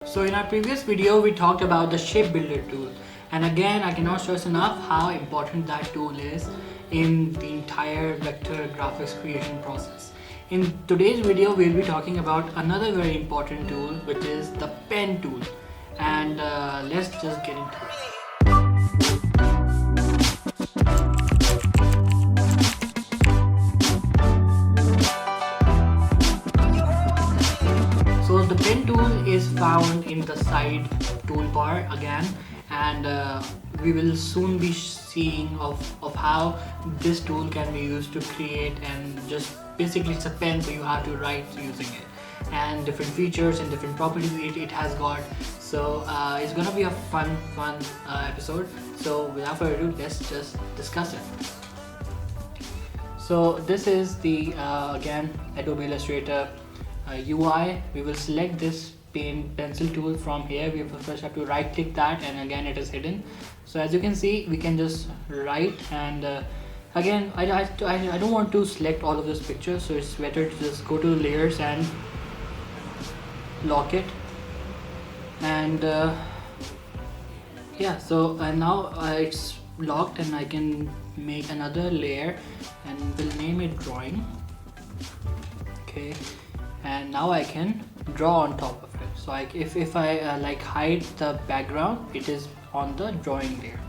So in our previous video we talked about the shape builder tool, and again I cannot stress enough how important that tool is in the entire vector graphics creation process. In today's video we'll be talking about another very important tool, which is the pen tool, and let's just get into it. So the pen tool is found in the side toolbar again, and we will soon be seeing of how this tool can be used to create, and just basically it's a pen, so you have to write using it, and different features and different properties it has got. So it's gonna be a fun episode. So without further ado, let's just discuss it. So this is the again Adobe Illustrator UI. We will select this pencil tool from here. We first have to right click that, and again it is hidden. So as you can see, we can just write, and again I don't want to select all of this picture, so it's better to just go to layers and lock it, and yeah, so now it's locked, and I can make another layer and we'll name it drawing. Okay, and now I can draw on top of it. So if I like hide the background, it is on the drawing layer.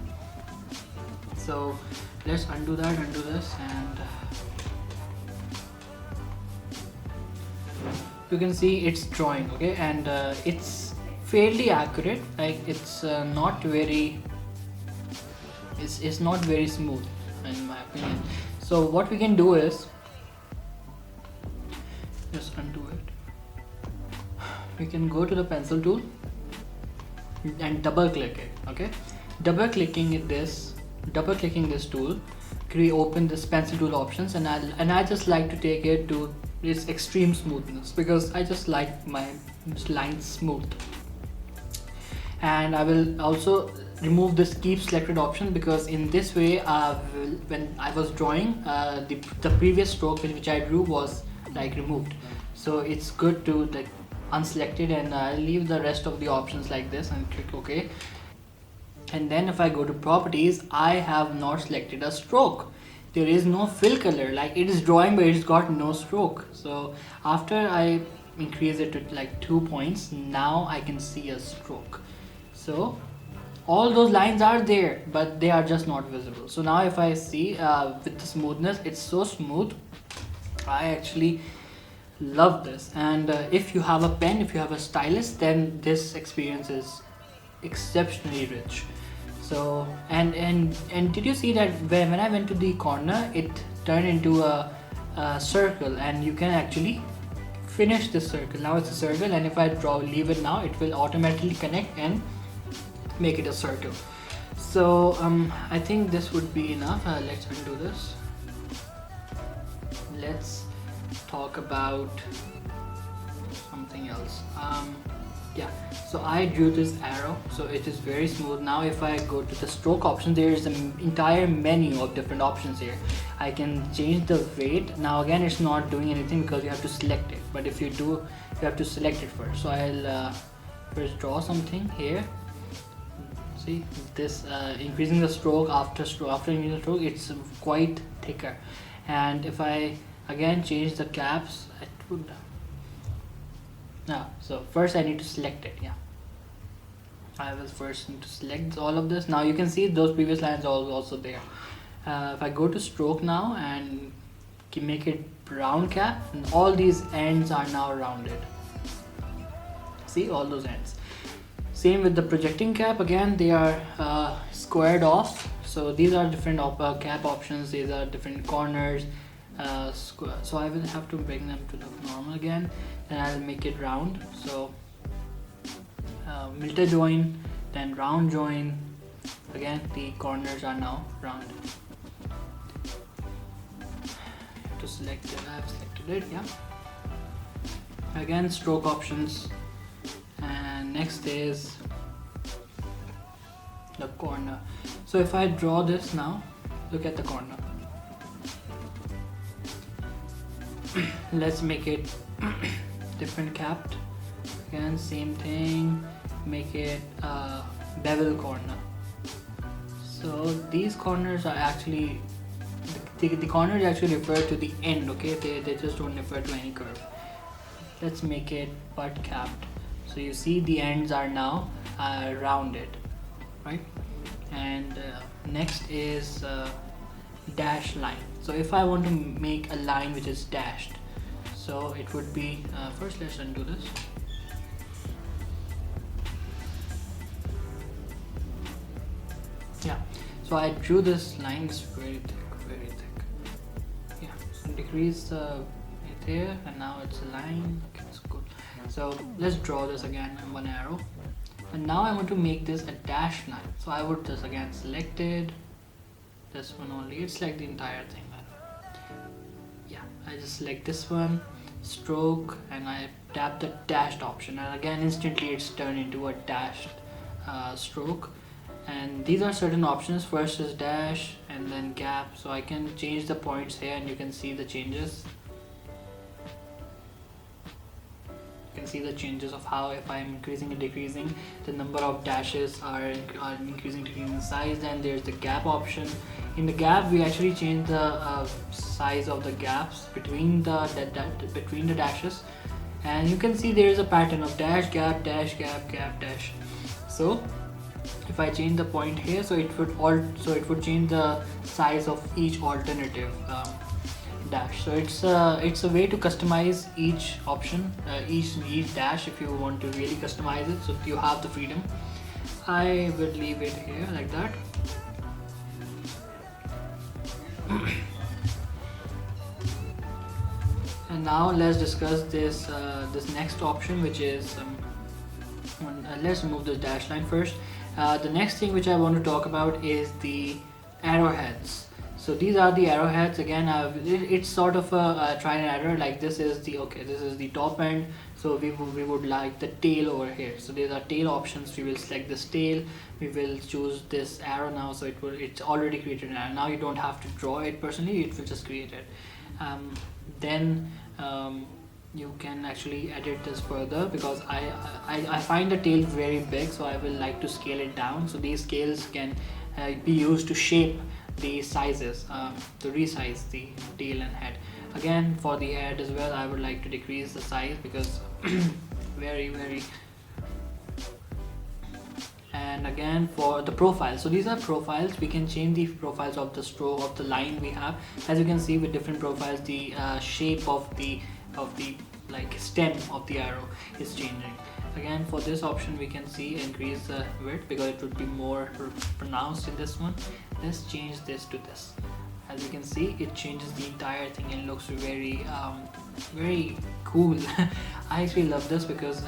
So let's undo this, and you can see it's drawing. Okay, and it's fairly accurate. Like it's not very it's not very smooth in my opinion. So what we can do is just undo it. We can go to the pencil tool and double click it. Okay, double clicking this tool, open this pencil tool options, and I just like to take it to its extreme smoothness, because I just like my lines smooth. And I will also remove this keep selected option, because in this way when I was drawing, the previous stroke which I drew was like removed. So it's good to like unselect it, and I'll leave the rest of the options like this and click OK. And then if I go to properties, I have not selected a stroke. There is no fill color. Like it is drawing, but it's got no stroke. So after I increase it to like 2 points, now I can see a stroke. So all those lines are there, but they are just not visible. So now if I see with the smoothness, it's so smooth. I actually love this. And if you have a pen, if you have a stylus, then this experience is exceptionally rich. So and did you see that when I went to the corner, it turned into a circle, and you can actually finish this circle. Now it's a circle, and if I leave it now, it will automatically connect and make it a circle. So I think this would be enough. Let's undo this. Let's talk about something else. Yeah, so I drew this arrow, so it is very smooth. Now if I go to the stroke option, there is an entire menu of different options here. I can change the weight. Now again, it's not doing anything because you have to select it, but if you do, you have to select it first. So I'll first draw something here. See this increasing the stroke after increasing the stroke, it's quite thicker. And if I again change the caps, it would so first I need to select it. Yeah, I will first need to select all of this. Now you can see those previous lines are also there. If I go to stroke now and make it round cap, and all these ends are now rounded. See all those ends. Same with the projecting cap. Again, they are squared off. So these are different cap options. These are different corners. So I will have to bring them to the normal again, and I'll make it round. So milter join, then round join. Again, the corners are now round. To select it, I have selected it. Yeah. Again, stroke options, and next is the corner. So if I draw this now, look at the corner. Let's make it different capped. Again, same thing, make it a bevel corner. So these corners are actually, the corners actually refer to the end, okay? They just don't refer to any curve. Let's make it butt capped. So you see the ends are now rounded, right? And next is dash line. So if I want to make a line which is dashed, so it would be, first let's undo this. Yeah, so I drew this line, it's very thick. Yeah, so decrease it here, and now it's a line. Okay, it's good. So let's draw this again in one arrow, and now I want to make this a dash line. So I would just again select it, this one only, it's like the entire thing. Yeah, I just select this one, stroke, and I tap the dashed option, and again instantly it's turned into a dashed stroke. And these are certain options. First is dash and then gap, so I can change the points here and you can see the changes. You can see the changes of how, if I'm increasing and decreasing, the number of dashes are increasing, decreasing in size. And there's the gap option. In the gap, we actually change the size of the gaps between the dashes, and you can see there is a pattern of dash, gap, dash, gap, gap, dash. So if I change the point here, so it would change the size of each alternative dash. So it's a way to customize each option, each dash, if you want to really customize it, so you have the freedom. I would leave it here like that. And now let's discuss this next option, which is let's remove this dash line first. The next thing which I want to talk about is the arrowheads. So these are the arrowheads. Again, it's sort of a try and error. Like this is the top end, so we would like the tail over here. So these are tail options. We will select this tail, we will choose this arrow now, so it's already created an arrow. Now you don't have to draw it personally, it will just create it. Then you can actually edit this further, because I find the tail very big, so I will like to scale it down. So these scales can be used to shape the sizes, to resize the tail and head. Again, for the head as well, I would like to decrease the size, because very. And again, for the profile, so these are profiles. We can change the profiles of the stroke of the line we have. As you can see, with different profiles, the shape of the like stem of the arrow is changing. Again, for this option, we can see increase the width, because it would be more pronounced in this one. Let's change this to this. As you can see, it changes the entire thing and looks very cool. I actually love this, because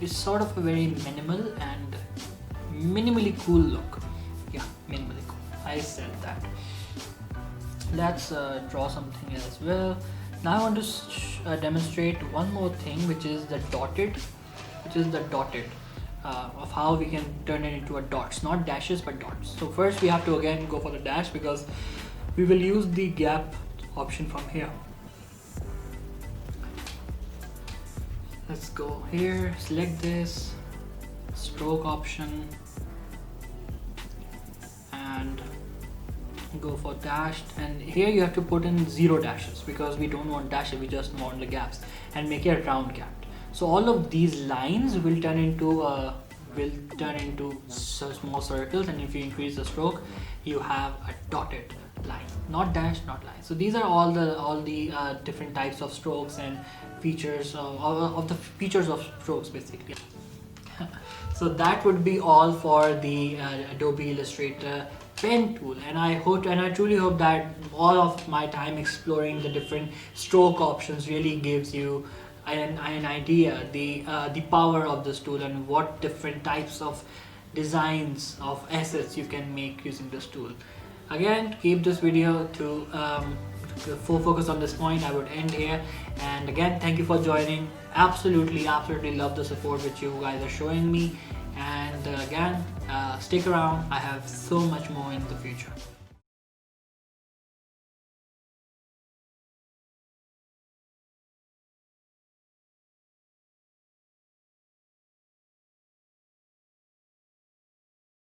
it's sort of a very minimal and minimally cool look. Yeah, minimally cool, I said that. Let's draw something as well. Now I want to demonstrate one more thing, which is the dotted, of how we can turn it into a dots, not dashes but dots. So first we have to again go for the dash, because we will use the gap option from here. Let's go here, select this, stroke option, and go for dashed. And here you have to put in 0 dashes, because we don't want dashes, we just want the gaps, and make it round gapped. So all of these lines will turn into small circles, and if you increase the stroke, you have a dotted line, not dash, not line. So these are all the different types of strokes and features of the features of strokes, basically. So that would be all for the Adobe Illustrator pen tool, and I truly hope that all of my time exploring the different stroke options really gives you an idea the power of this tool, and what different types of designs of assets you can make using this tool. Again, to keep this video to full focus on this point, I would end here. And again, thank you for joining. Absolutely love the support which you guys are showing me. And again, stick around, I have so much more in the future.